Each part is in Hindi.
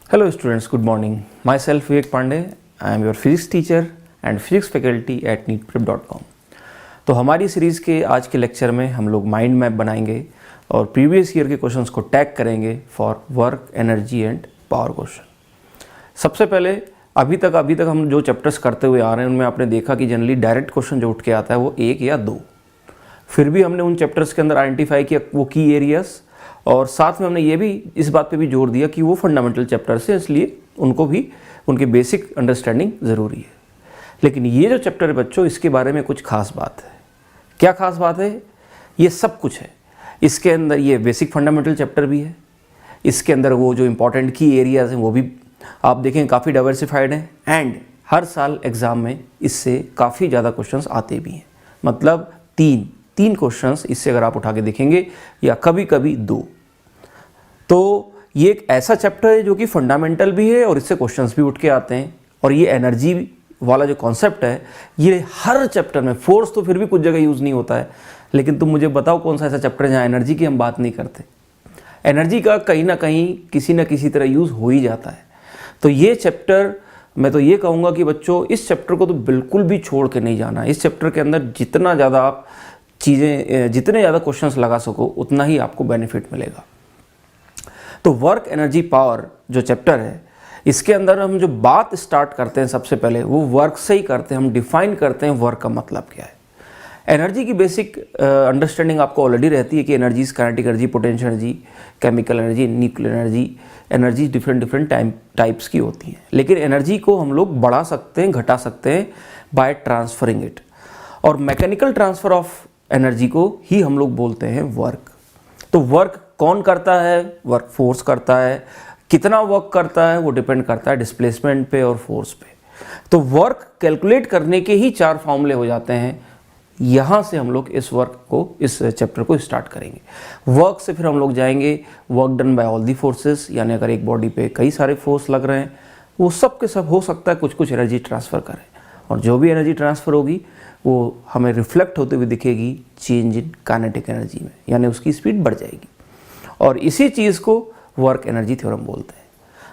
Hello students, good morning. Myself Vivek Pandey. I am your physics teacher and physics faculty at neetprep.com. तो हमारी सीरीज़ के आज के लेक्चर में हम लोग माइंड मैप बनाएंगे और प्रीवियस ईयर के क्वेश्चंस को टैग करेंगे for work, energy and power question. सबसे पहले अभी तक हम जो चैप्टर्स करते हुए आ रहे हैं उनमें आपने देखा कि जनरली डायरेक्ट क्वेश्चन जो उठ के आता है वो एक या दो। फिर भी हमने उन चैप्टर्स के अंदर आइडेंटिफाई किया वो की एरियाज, और साथ में हमने ये भी इस बात पे भी जोर दिया कि वो फंडामेंटल चैप्टर्स हैं, इसलिए उनको भी उनकी बेसिक अंडरस्टैंडिंग ज़रूरी है। लेकिन ये जो चैप्टर है बच्चों, इसके बारे में कुछ खास बात है। क्या खास बात है? ये सब कुछ है इसके अंदर। ये बेसिक फंडामेंटल चैप्टर भी है, इसके अंदर वो जो इंपॉर्टेंट की एरियाज हैं वो भी आप देखें काफ़ी डाइवर्सिफाइड हैं, एंड हर साल एग्ज़ाम में इससे काफ़ी ज़्यादा क्वेश्चंस आते भी हैं। मतलब तीन क्वेश्चंस इससे अगर आप उठा के देखेंगे, या कभी कभी दो। तो ये एक ऐसा चैप्टर है जो कि फंडामेंटल भी है और इससे क्वेश्चंस भी उठ के आते हैं। और ये एनर्जी वाला जो कॉन्सेप्ट है ये हर चैप्टर में, फोर्स तो फिर भी कुछ जगह यूज़ नहीं होता है, लेकिन तुम मुझे बताओ कौन सा ऐसा चैप्टर है जहाँ एनर्जी की हम बात नहीं करते। एनर्जी का कहीं ना कहीं किसी न किसी तरह यूज़ हो ही जाता है। तो ये चैप्टर, मैं तो ये कहूँगा कि बच्चों इस चैप्टर को तो बिल्कुल भी छोड़ के नहीं जाना। इस चैप्टर के अंदर जितना ज़्यादा आप जितने ज़्यादा क्वेश्चंस लगा सको उतना ही आपको बेनिफिट मिलेगा। तो वर्क, एनर्जी, पावर जो चैप्टर है इसके अंदर हम जो बात स्टार्ट करते हैं सबसे पहले वो वर्क से ही करते हैं। हम डिफाइन करते हैं वर्क का मतलब क्या है। एनर्जी की बेसिक अंडरस्टैंडिंग आपको ऑलरेडी रहती है कि energy, kinetic energy, potential energy, chemical energy, nuclear energy different types की होती हैं। लेकिन एनर्जी को हम लोग बढ़ा सकते हैं, घटा सकते हैं बाय ट्रांसफरिंग इट। और मैकेनिकल ट्रांसफ़र ऑफ एनर्जी को ही हम लोग बोलते हैं वर्क। तो वर्क कौन करता है? वर्क फोर्स करता है। कितना वर्क करता है वो डिपेंड करता है डिस्प्लेसमेंट पे और फोर्स पे। तो वर्क कैलकुलेट करने के ही 4 फॉर्मूले हो जाते हैं। यहाँ से हम लोग इस वर्क को, इस चैप्टर को स्टार्ट करेंगे। वर्क से फिर हम लोग जाएंगे work done by all the forces, यानी अगर एक बॉडी पे कई सारे फोर्स लग रहे हैं वो सब के सब हो सकता है कुछ एनर्जी ट्रांसफ़र करें, और जो भी एनर्जी ट्रांसफ़र होगी वो हमें रिफ्लेक्ट होते हुए दिखेगी चेंज इन काइनेटिक एनर्जी में, यानी उसकी स्पीड बढ़ जाएगी। और इसी चीज़ को वर्क एनर्जी थ्योरम बोलते हैं।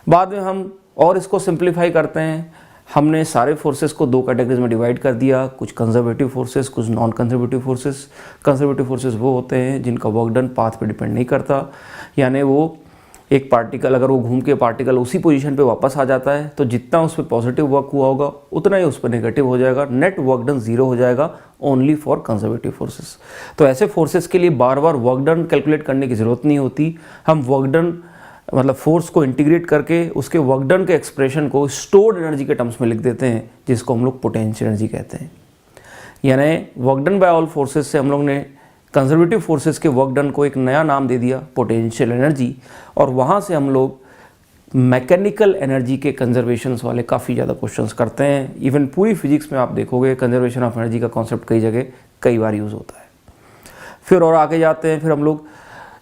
बाद में हम और इसको सिंप्लीफाई करते हैं। हमने सारे फोर्सेस को 2 कैटेगरीज में डिवाइड कर दिया, कुछ कंजर्वेटिव फोर्सेस, कुछ non conservative forces. Conservative forces वो होते हैं जिनका वर्क डन पाथ पे डिपेंड नहीं करता, यानी वो एक पार्टिकल अगर वो घूम के पार्टिकल उसी पोजीशन पे वापस आ जाता है तो जितना उस पर पॉजिटिव वर्क हुआ होगा उतना ही उस पर नेगेटिव हो जाएगा, नेट वर्क डन 0 हो जाएगा ओनली फॉर कंजर्वेटिव फोर्सेस। तो ऐसे फोर्सेस के लिए बार बार वर्क डन कैलकुलेट करने की ज़रूरत नहीं होती। हम वर्क डन मतलब फोर्स को इंटीग्रेट करके उसके वर्क डन के एक्सप्रेशन को स्टोर्ड एनर्जी के टर्म्स में लिख देते हैं, जिसको हम लोग पोटेंशियल एनर्जी कहते हैं। यानी work done by all forces से हम लोग ने कंजर्वेटिव फोर्सेस के वर्क डन को एक नया नाम दे दिया पोटेंशियल एनर्जी, और वहाँ से हम लोग मैकेनिकल एनर्जी के कंजर्वेशंस वाले काफ़ी ज़्यादा क्वेश्चंस करते हैं। इवन पूरी फिजिक्स में आप देखोगे कंजर्वेशन ऑफ एनर्जी का कॉन्सेप्ट कई जगह कई बार यूज़ होता है। फिर और आगे जाते हैं, फिर हम लोग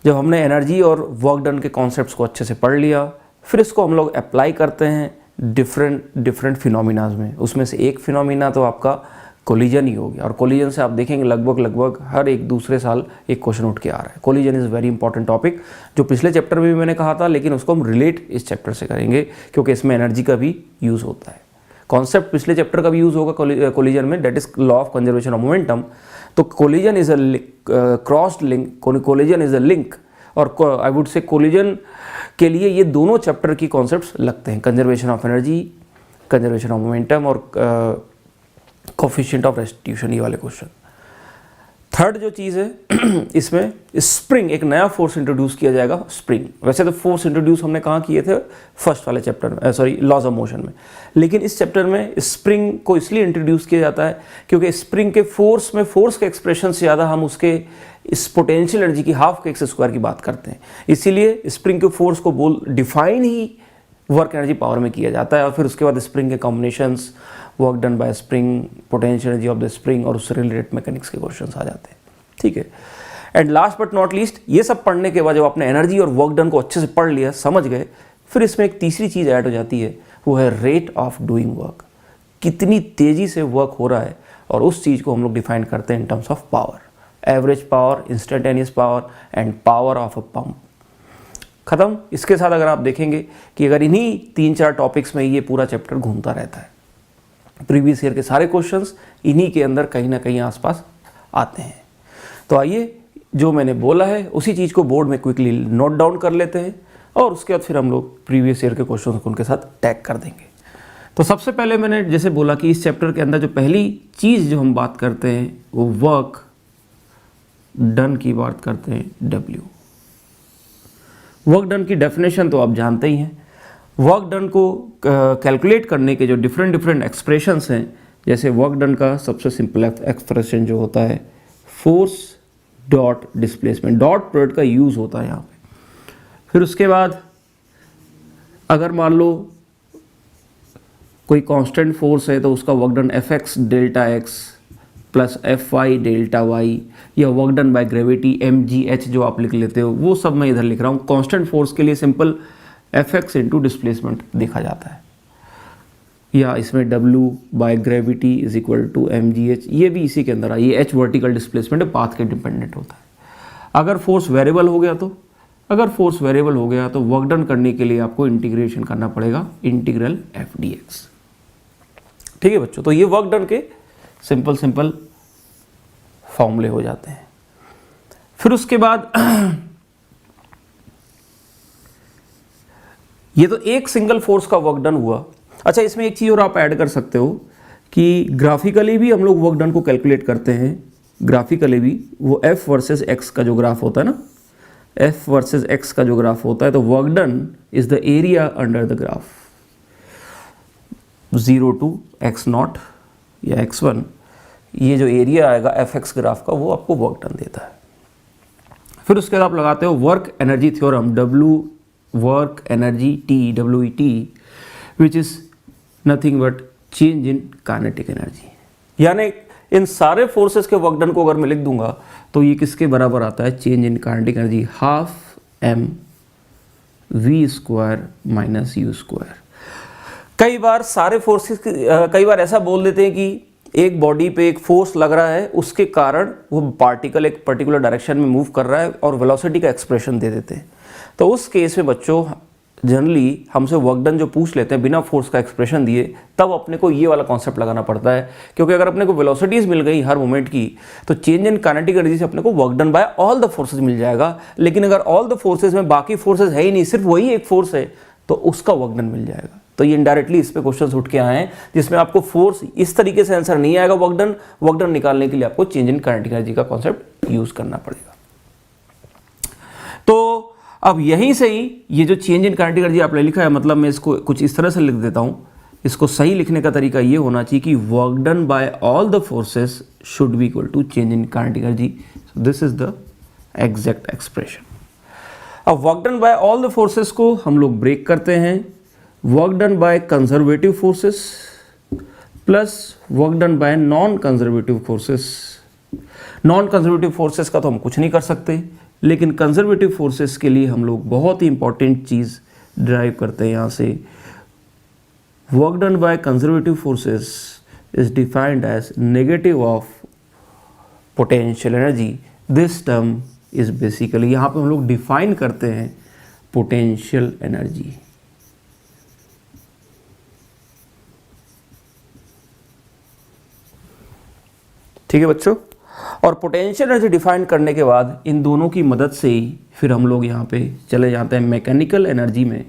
जब हमने एनर्जी और वर्क डन के कॉन्सेप्ट्स को अच्छे से पढ़ लिया, फिर इसको हम लोग अप्लाई करते हैं डिफरेंट फिनोमिनाज में। उसमें से एक फिनोमिना तो आपका कोलिजन ही हो गया, और कोलिजन से आप देखेंगे लगभग हर एक दूसरे साल एक क्वेश्चन उठ के आ रहा है। Collision is very important topic, जो पिछले चैप्टर में भी मैंने कहा था, लेकिन उसको हम रिलेट इस चैप्टर से करेंगे क्योंकि इसमें एनर्जी का भी यूज़ होता है। कॉन्सेप्ट पिछले चैप्टर का भी यूज़ होगा कोलिजन में, that is law of conservation of momentum. तो collision is a crossed link, collision is a link, और आई वुड से कोलिजन के लिए ये दोनों चैप्टर की कॉन्सेप्ट्स लगते हैं, conservation of energy, conservation of momentum और कोफिशिएंट ऑफ रेस्टिट्यूशन, ये वाले क्वेश्चन। थर्ड जो चीज़ है इसमें स्प्रिंग, एक नया फोर्स इंट्रोड्यूस किया जाएगा, स्प्रिंग। वैसे तो फोर्स इंट्रोड्यूस हमने कहाँ किए थे? फर्स्ट वाले चैप्टर में, सॉरी लॉज ऑफ मोशन में। लेकिन इस चैप्टर में स्प्रिंग को इसलिए इंट्रोड्यूस किया जाता है क्योंकि स्प्रिंग के फोर्स में फोर्स के एक्सप्रेशन से ज़्यादा हम उसके इस पोटेंशियल एनर्जी की हाफ के एक्स स्क्वायर की बात करते हैं। इसीलिए स्प्रिंग के फोर्स को डिफाइन ही वर्क एनर्जी पावर में किया जाता है, और फिर उसके बाद स्प्रिंग के combinations, work done bye spring, potential energy of the spring, और उससे रिलेटेड मैकेनिक्स के क्वेश्चंस आ जाते हैं। ठीक है। And last but not least, ये सब पढ़ने के बाद जब आपने एनर्जी और वर्क डन को अच्छे से पढ़ लिया, समझ गए, फिर इसमें एक तीसरी चीज़ ऐड हो जाती है, वो है रेट ऑफ डूइंग वर्क। कितनी तेज़ी से वर्क हो रहा है, और उस चीज़ को हम लोग डिफाइन करते हैं in terms of power, average power, instantaneous power and power of a pump. ख़त्म। इसके साथ अगर आप देखेंगे कि अगर इन्हीं 3-4 टॉपिक्स में ये पूरा चैप्टर घूमता रहता है, प्रीवियस ईयर के सारे क्वेश्चंस इन्हीं के अंदर कहीं ना कहीं आसपास आते हैं। तो आइए जो मैंने बोला है उसी चीज़ को बोर्ड में क्विकली नोट डाउन कर लेते हैं और उसके बाद फिर हम लोग प्रीवियस ईयर के क्वेश्चंस को उनके साथ टैग कर देंगे। तो सबसे पहले मैंने जैसे बोला कि इस चैप्टर के अंदर जो पहली चीज़ जो हम बात करते हैं वो वर्क डन की बात करते हैं, W। वर्क डन की डेफिनेशन तो आप जानते ही हैं। वर्क डन को कैलकुलेट करने के जो डिफरेंट एक्सप्रेशंस हैं, जैसे वर्क डन का सबसे सिंपल एक्सप्रेशन जो होता है force dot displacement, dot product का यूज़ होता है यहाँ पे। फिर उसके बाद अगर मान लो कोई कांस्टेंट फोर्स है तो उसका work done Fx delta x plus Fy delta y, या work done by gravity mgh जो आप लिख लेते हो, वो सब मैं इधर लिख रहा हूँ। कांस्टेंट फोर्स के लिए सिंपल Fx इंटू डिस्प्लेसमेंट देखा जाता है, या इसमें W by gravity is equal to mgh, ये भी इसी के अंदर है। ये h वर्टिकल डिस्प्लेसमेंट पाथ के डिपेंडेंट होता है। अगर फोर्स वेरिएबल हो गया तो वर्क डन करने के लिए आपको इंटीग्रेशन करना पड़ेगा, इंटीग्रल f dx। ठीक है बच्चों, तो ये वर्क डन के सिंपल फॉर्मूले हो जाते हैं। फिर उसके बाद ये तो एक सिंगल फोर्स का वर्क डन हुआ। अच्छा, इसमें एक चीज़ और आप ऐड कर सकते हो कि ग्राफिकली भी हम लोग वर्क डन को कैलकुलेट करते हैं। ग्राफिकली भी वो F वर्सेस X का जो ग्राफ होता है ना, F वर्सेस X का जो ग्राफ होता है, तो work done is the area under the graph 0 to x0 या x1, ये जो एरिया आएगा Fx ग्राफ का वो आपको वर्क डन देता है। फिर उसके बाद आप लगाते हो work energy theorem, W work energy T, WET, which is nothing but change in kinetic energy. यानी इन सारे फोर्सेस के वर्क डन को अगर मैं लिख दूंगा तो ये किसके बराबर आता है, change in kinetic energy, half m v square minus u square. कई बार सारे फोर्सेस कई बार ऐसा बोल देते हैं कि एक बॉडी पे एक फोर्स लग रहा है, उसके कारण वो पार्टिकल एक पर्टिकुलर डायरेक्शन में मूव कर रहा है और वेलोसिटी का एक्सप्रेशन दे देते हैं। तो उस केस में बच्चों जनरली हमसे वर्क डन जो पूछ लेते हैं बिना फोर्स का एक्सप्रेशन दिए, तब अपने को ये वाला कॉन्सेप्ट लगाना पड़ता है, क्योंकि अगर अपने को वेलोसिटीज मिल गई हर मोमेंट की तो चेंज इन काइनेटिक एनर्जी से अपने को work done by all the forces मिल जाएगा। लेकिन अगर ऑल द फोर्सेज में बाकी फोर्सेज है ही नहीं, सिर्फ वही एक फोर्स है, तो उसका वर्क डन मिल जाएगा। तो ये इनडायरेक्टली इस पे क्वेश्चंस उठ के आए हैं जिसमें आपको फोर्स इस तरीके से आंसर नहीं आएगा। वर्क डन निकालने के लिए आपको चेंज इन काइनेटिक एनर्जी का कॉन्सेप्ट यूज करना पड़ेगा। तो अब यहीं से ही ये जो चेंज इन काइनेटिक एनर्जी आपने लिखा है, मतलब मैं इसको कुछ इस तरह से लिख देता हूं। इसको सही लिखने का तरीका ये होना चाहिए कि work done by all the forces should be equal to change in kinetic energy. So this is the exact expression. अब work done by all the forces को हम लोग ब्रेक करते हैं, work done by conservative forces plus work done by non conservative forces. Non conservative forces का तो हम कुछ नहीं कर सकते, लेकिन कंजर्वेटिव फोर्सेस के लिए हम लोग बहुत ही इंपॉर्टेंट चीज़ ड्राइव करते हैं यहाँ से। Work done by conservative forces is defined as negative of potential energy. This term is basically, यहाँ पे हम लोग डिफाइन करते हैं पोटेंशियल एनर्जी। ठीक है बच्चों, और पोटेंशियल एनर्जी डिफाइन करने के बाद इन दोनों की मदद से ही फिर हम लोग यहाँ पे चले जाते हैं मैकेनिकल एनर्जी में।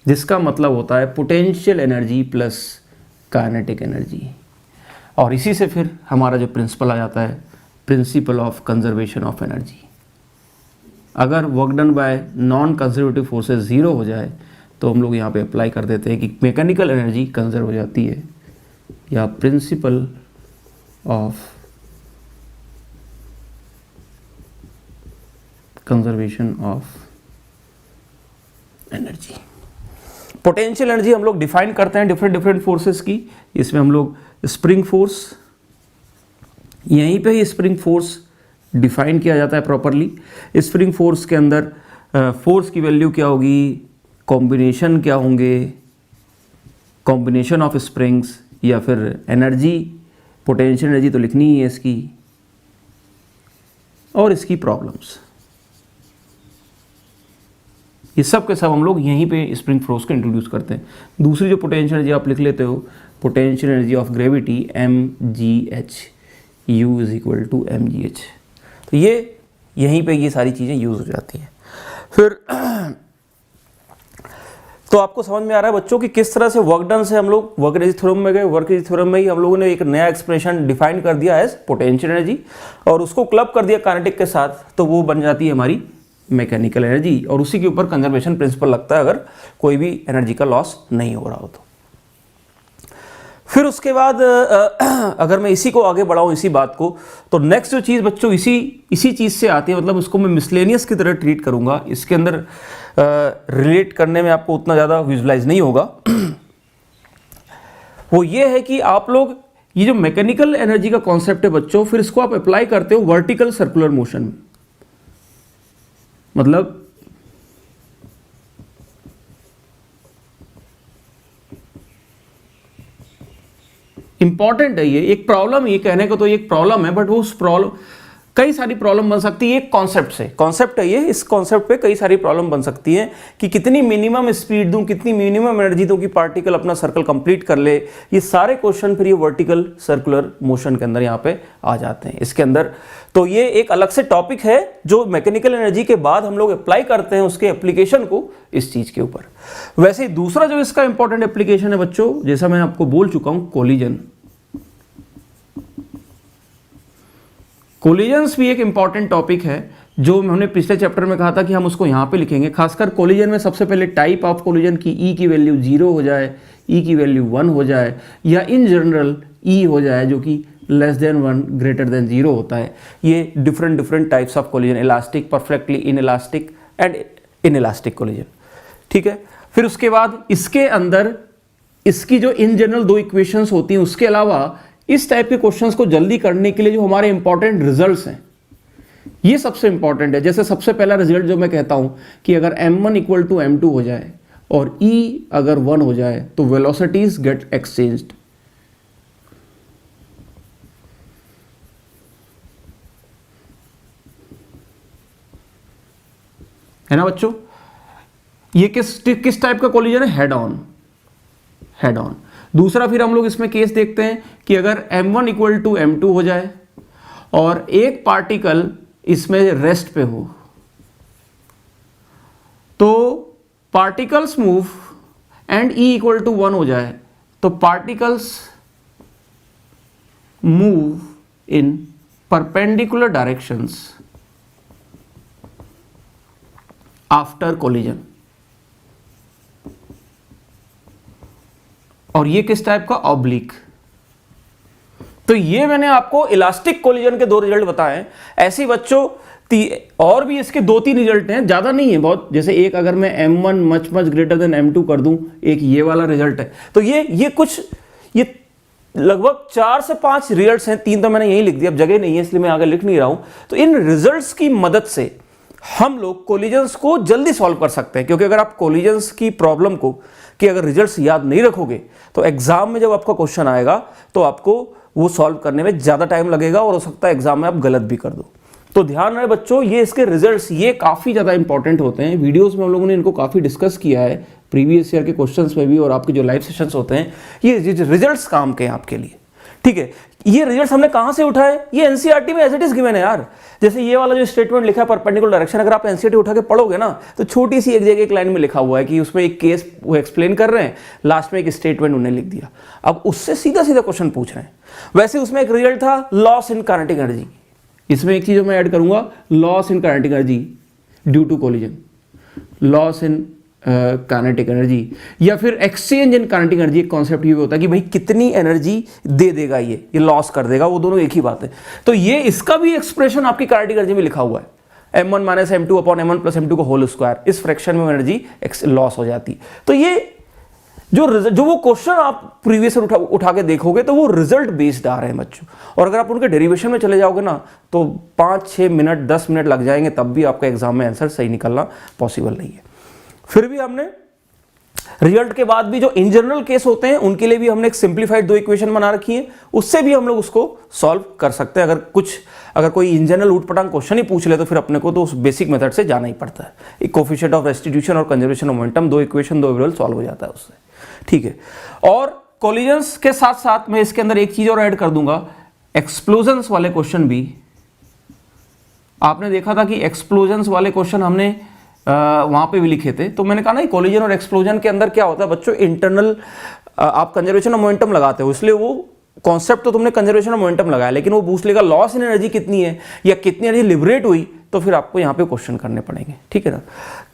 जिसका मतलब होता है potential energy plus kinetic energy. और इसी से फिर हमारा जो प्रिंसिपल आ जाता है, principle of conservation of energy. अगर work done by non conservative forces 0 हो जाए तो हम लोग यहाँ पे अप्लाई कर देते हैं कि मैकेनिकल एनर्जी कंजर्व हो जाती है, या principal of conservation of energy. Potential energy हम लोग डिफाइन करते हैं डिफरेंट फोर्सेस की। इसमें हम लोग स्प्रिंग फोर्स, यहीं पे ही स्प्रिंग फोर्स डिफाइन किया जाता है प्रॉपरली। स्प्रिंग फोर्स के अंदर फोर्स की वैल्यू क्या होगी, कॉम्बिनेशन क्या होंगे, कॉम्बिनेशन ऑफ स्प्रिंग्स, या फिर एनर्जी, पोटेंशियल एनर्जी तो लिखनी ही है इसकी, और इसकी प्रॉब्लम्स, ये सब के सब हम लोग यहीं पे स्प्रिंग फोर्स को इंट्रोड्यूस करते हैं। दूसरी जो पोटेंशियल एनर्जी आप लिख लेते हो, potential energy of gravity mgh, u is equal to mgh। तो ये यहीं पे ये सारी चीज़ें यूज़ हो जाती हैं। फिर तो आपको समझ में आ रहा है बच्चों कि किस तरह से वर्क डन से हम लोग वर्क एनर्जी थ्योरम में गए। वर्क एनर्जी थ्योरम में ही हम लोगों ने एक नया एक्सप्रेशन डिफाइन कर दिया एज पोटेंशियल एनर्जी और उसको क्लब कर दिया काइनेटिक के साथ, तो वो बन जाती है हमारी मैकेनिकल एनर्जी और उसी के ऊपर कंजर्वेशन प्रिंसिपल लगता है अगर कोई भी एनर्जी का लॉस नहीं हो रहा हो तो। फिर उसके बाद अगर मैं इसी को आगे बढ़ाऊं इसी बात को, तो नेक्स्ट जो चीज़ बच्चों इसी चीज़ से आती है, मतलब उसको मैं मिसलेनियस की तरह ट्रीट करूंगा। इसके अंदर रिलेट करने में आपको उतना ज़्यादा विजुलाइज नहीं होगा। वो ये है कि आप लोग ये जो मैकेनिकल एनर्जी का कॉन्सेप्ट है बच्चों, फिर इसको आप अप्लाई करते हो वर्टिकल सर्कुलर मोशन में। मतलब इंपॉर्टेंट है ये, एक प्रॉब्लम, ये कहने को तो एक प्रॉब्लम है, बट वो उस प्रॉब्लम कई सारी प्रॉब्लम बन सकती है एक कॉन्सेप्ट से। कॉन्सेप्ट है ये, इस कॉन्सेप्ट पे कई सारी प्रॉब्लम बन सकती है कि कितनी मिनिमम स्पीड दूं, कितनी मिनिमम एनर्जी दूं कि पार्टिकल अपना सर्कल कंप्लीट कर ले। ये सारे क्वेश्चन फिर ये वर्टिकल सर्कुलर मोशन के अंदर यहाँ पे आ जाते हैं इसके अंदर। तो ये एक अलग से टॉपिक है जो मैकेनिकल एनर्जी के बाद हम लोग अप्लाई करते हैं उसके एप्लीकेशन को इस चीज के ऊपर। वैसे ही दूसरा जो इसका इंपॉर्टेंट एप्लीकेशन है बच्चों, जैसा मैं आपको बोल चुका हूं, कोलिजन। कोलिजन्स भी एक इंपॉर्टेंट टॉपिक है जो हमने पिछले चैप्टर में कहा था कि हम उसको यहाँ पे लिखेंगे। खासकर कोलिजन में सबसे पहले टाइप ऑफ कोलिजन की ई की वैल्यू 0 हो जाए, ई की वैल्यू 1 हो जाए, या इन जनरल ई हो जाए जो कि लेस देन 1 ग्रेटर देन 0 होता है। ये different types of collision, elastic, perfectly inelastic and inelastic collision, ठीक है। फिर उसके बाद इसके अंदर इसकी जो इन जनरल 2 इक्वेशंस होती हैं, उसके अलावा इस टाइप के क्वेश्चंस को जल्दी करने के लिए जो हमारे इंपॉर्टेंट रिजल्ट्स हैं, ये सबसे इंपॉर्टेंट है। जैसे सबसे पहला रिजल्ट जो मैं कहता हूं कि अगर m1 इक्वल टू m2 हो जाए और e अगर 1 हो जाए तो वेलोसिटीज गेट एक्सचेंज्ड। है ना बच्चों, ये किस टाइप का कोलिजन है? Head on. दूसरा फिर हम लोग इसमें केस देखते हैं कि अगर m1 इक्वल टू m2 हो जाए और एक पार्टिकल इसमें रेस्ट पे हो, तो particles move and e equal to 1 हो जाए तो particles move in perpendicular directions after collision. और ये किस टाइप का? ऑब्लिक। तो ये मैंने आपको इलास्टिक कोलिजन के 2 रिजल्ट बताए। ऐसे बच्चों और भी इसके 2-3 रिजल्ट हैं, ज्यादा नहीं है बहुत। जैसे एक अगर मैं m1 much greater than m2 कर दूं, एक ये वाला रिजल्ट है। तो ये लगभग 4 से 5 रिजल्ट्स हैं। 3 तो मैंने यही लिख दिया, अब जगह नहीं है इसलिए मैं आगे लिख नहीं रहा हूं। तो इन रिजल्ट्स की मदद से हम लोग कोलिजन्स को जल्दी सॉल्व कर सकते हैं, क्योंकि अगर आप कोलिजन्स की प्रॉब्लम को कि अगर रिजल्ट्स याद नहीं रखोगे तो एग्जाम में जब आपका क्वेश्चन आएगा तो आपको वो सॉल्व करने में ज़्यादा टाइम लगेगा और हो सकता है एग्जाम में आप गलत भी कर दो। तो ध्यान रहे बच्चों, ये इसके रिजल्ट्स ये काफ़ी ज़्यादा इंपॉर्टेंट होते हैं। वीडियोस में हम लोगों ने इनको काफ़ी डिस्कस किया है, प्रीवियस ईयर के क्वेश्चंस में भी, और आपके जो लाइव सेशंस होते हैं, ये रिजल्ट्स काम के हैं आपके लिए, ठीक है। ये रिजल्ट्स हमने कहां से उठाए? ये एनसीईआरटी में एज इट इज गिवन है यार। जैसे ये वाला जो स्टेटमेंट लिखा है परपेंडिकुलर डायरेक्शन, अगर आप एनसीईआरटी उठा के पढ़ोगे ना तो छोटी सी एक जगह एक लाइन में लिखा हुआ है कि उसमें एक केस वो एक्सप्लेन कर रहे हैं, लास्ट में एक स्टेटमेंट उन्हें लिख दिया। अब उससे सीधा क्वेश्चन पूछ रहे हैं। वैसे उसमें एक रिजल्ट था लॉस इन काइनेटिक एनर्जी। इसमें एक चीज मैं ऐड करूंगा, loss in kinetic energy due to collision, loss in kinetic energy, या फिर एक्सचेंज इन काइनेटिक एनर्जी। एक कॉन्सेप्ट ये होता है कि भाई कितनी एनर्जी दे देगा ये लॉस कर देगा, वो दोनों एक ही बात है। तो ये इसका भी एक्सप्रेशन आपकी काइनेटिक एनर्जी में लिखा हुआ है, m1 minus m2 upon m1 plus m2 का होल स्क्वायर। इस फ्रैक्शन में एनर्जी लॉस हो जाती है। तो ये जो वो क्वेश्चन आप प्रीवियस उठा के देखोगे तो वो रिजल्ट बेस्ड आ रहे हैं बच्चों, और अगर आप उनके डेरिवेशन में चले जाओगे ना तो 5-6 मिनट 10 मिनट लग जाएंगे, तब भी आपका एग्जाम में आंसर सही निकलना पॉसिबल नहीं है। फिर भी हमने रिजल्ट के बाद भी जो इन जनरल केस होते हैं उनके लिए भी हमने एक सिंप्लीफाइड 2 इक्वेशन बना रखी है, उससे भी हम लोग उसको सॉल्व कर सकते हैं। अगर कोई इन जनरल उटपटांग क्वेश्चन ही पूछ ले तो फिर अपने को तो उस बेसिक मेथड से जाना ही पड़ता है। एक कोफिशिएंट ऑफ रेस्टिट्यूशन और conservation of momentum, 2 equation 2 variable solve हो जाता है उससे, ठीक है। और कोलिजन्स के साथ साथ मैं इसके अंदर एक चीज और ऐड कर दूंगा, एक्सप्लोजन्स वाले क्वेश्चन भी। आपने देखा था कि एक्सप्लोजन्स वाले क्वेश्चन हमने वहां पे भी लिखे थे, तो मैंने कहा ना कोलिजन और एक्सप्लोजन के अंदर क्या होता है बच्चों, इंटरनल आप कंजर्वेशन ऑफ मोमेंटम लगाते हो, इसलिए वो कॉन्सेप्ट तो तुमने कंजर्वेशन ऑफ मोमेंटम लगाया, लेकिन वो पूछ लेगा लॉस इन एनर्जी कितनी है या कितनी एनर्जी लिबरेट हुई, तो फिर आपको यहाँ पे क्वेश्चन करने पड़ेंगे, ठीक है ना।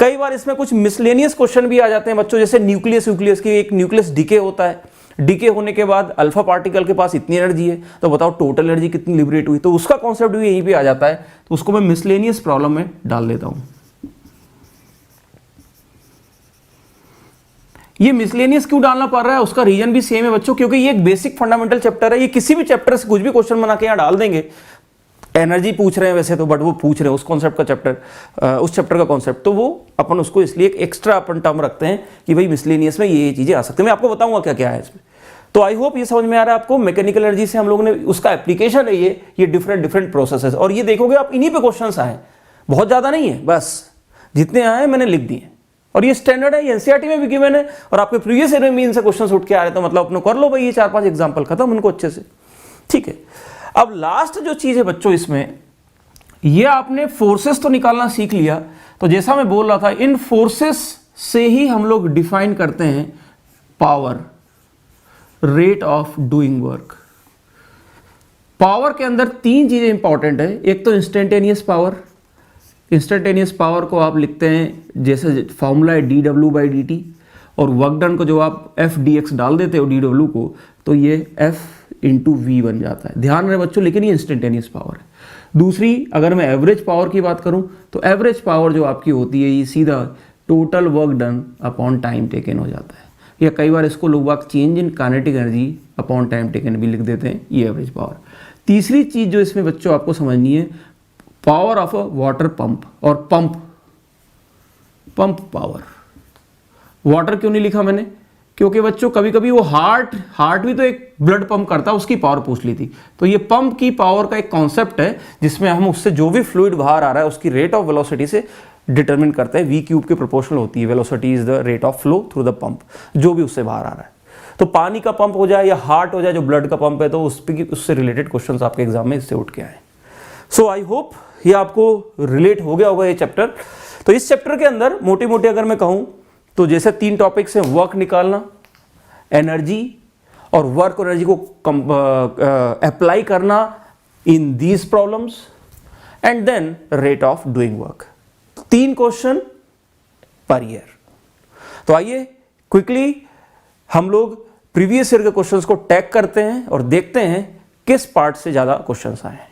कई बार इसमें कुछ मिसलेनियस क्वेश्चन भी आ जाते हैं बच्चों, जैसे न्यूक्लियस की एक न्यूक्लियस डीके होता है, डीके होने के बाद अल्फा पार्टिकल के पास इतनी एनर्जी है, तो बताओ टोटल एनर्जी कितनी लिबरेट हुई, तो उसका कॉन्सेप्ट भी यहीं पे आ जाता है, तो उसको मैं मिसलेनियस प्रॉब्लम में डाल देता हूं। ये मिसलेनियस क्यों डालना पड़ रहा है, उसका रीजन भी सेम है बच्चों, क्योंकि ये एक बेसिक फंडामेंटल चैप्टर है, ये किसी भी चैप्टर से कुछ भी क्वेश्चन बना के यहाँ डाल देंगे। एनर्जी पूछ रहे हैं वैसे तो, बट वो पूछ रहे हैं उस कॉन्सेप्ट का चैप्टर, उस चैप्टर का कॉन्सेप्ट, तो वो अपन उसको इसलिए एक एक्स्ट्रा अपन टर्म रखते हैं कि भाई मिसलेनियस में ये चीजें आ सकती हैं। मैं आपको बताऊंगा क्या क्या है इसमें। तो आई होप ये समझ में आ रहा है आपको। मैकेनिकल एनर्जी से हम लोगों ने उसका एप्लीकेशन है ये डिफरेंट प्रोसेसेस, और ये देखोगे आप इन्हीं पे क्वेश्चन आए, बहुत ज्यादा नहीं है, बस जितने आए मैंने लिख दिए, और ये स्टैंडर्ड है, ये एनसीईआरटी में भी गिवन है, और आपके प्रीवियस ईयर में इनसे क्वेश्चन उठ के आ रहे, तो मतलब अपने कर लो भाई ये 4-5 एग्जाम्पल, खत्म उनको अच्छे से, ठीक है। अब लास्ट जो चीज है बच्चों इसमें, ये आपने फोर्सेस तो निकालना सीख लिया, तो जैसा मैं बोल रहा था इन फोर्सेस से ही हम लोग डिफाइन करते हैं power, rate of doing work. Power के अंदर 3 चीजें इंपॉर्टेंट है, एक तो इंस्टेंटेनियस पावर, इंस्टेंटेनियस पावर को आप लिखते हैं जैसे फॉर्मूला है dW/dt, और वर्क डन को जो आप F/dx डाल देते हो dW को, तो ये F/v बन जाता है, ध्यान रहे बच्चों, लेकिन ये इंस्टेंटेनियस पावर है। दूसरी, अगर मैं एवरेज पावर की बात करूं तो एवरेज पावर जो आपकी होती है ये सीधा total work done upon time taken हो जाता है, या कई बार इसको लोग बात change in kinetic energy upon time taken भी लिख देते हैं, ये एवरेज पावर। तीसरी चीज जो इसमें बच्चों आपको समझनी है, power of a water pump, और पंप पावर। वाटर क्यों नहीं लिखा मैंने, क्योंकि बच्चों कभी कभी वो हार्ट भी तो एक ब्लड पंप करता है, उसकी पावर पूछ ली थी, तो ये पंप की पावर का एक कॉन्सेप्ट है जिसमें हम उससे जो भी फ्लूइड बाहर आ रहा है उसकी रेट ऑफ वेलोसिटी से डिटरमिन करते हैं, v³ के प्रोपोर्शनल होती है, velocity is the rate of flow through the pump, जो भी उससे बाहर आ रहा है। तो पानी का पंप हो जाए या हार्ट हो जाए जो ब्लड का पंप है, तो उससे रिलेटेड क्वेश्चन आपके एग्जाम में इससे उठ के आए। सो आई होप ये आपको रिलेट हो गया होगा ये चैप्टर। तो इस चैप्टर के अंदर मोटी मोटी अगर मैं कहूं तो जैसे 3 टॉपिक्स हैं, वर्क निकालना, एनर्जी, और वर्क और एनर्जी को अप्लाई करना in these problems, and then rate of doing work. 3 question per year. तो आइए क्विकली हम लोग प्रीवियस ईयर के क्वेश्चंस को टैग करते हैं और देखते हैं किस पार्ट से ज्यादा क्वेश्चंस आए हैं।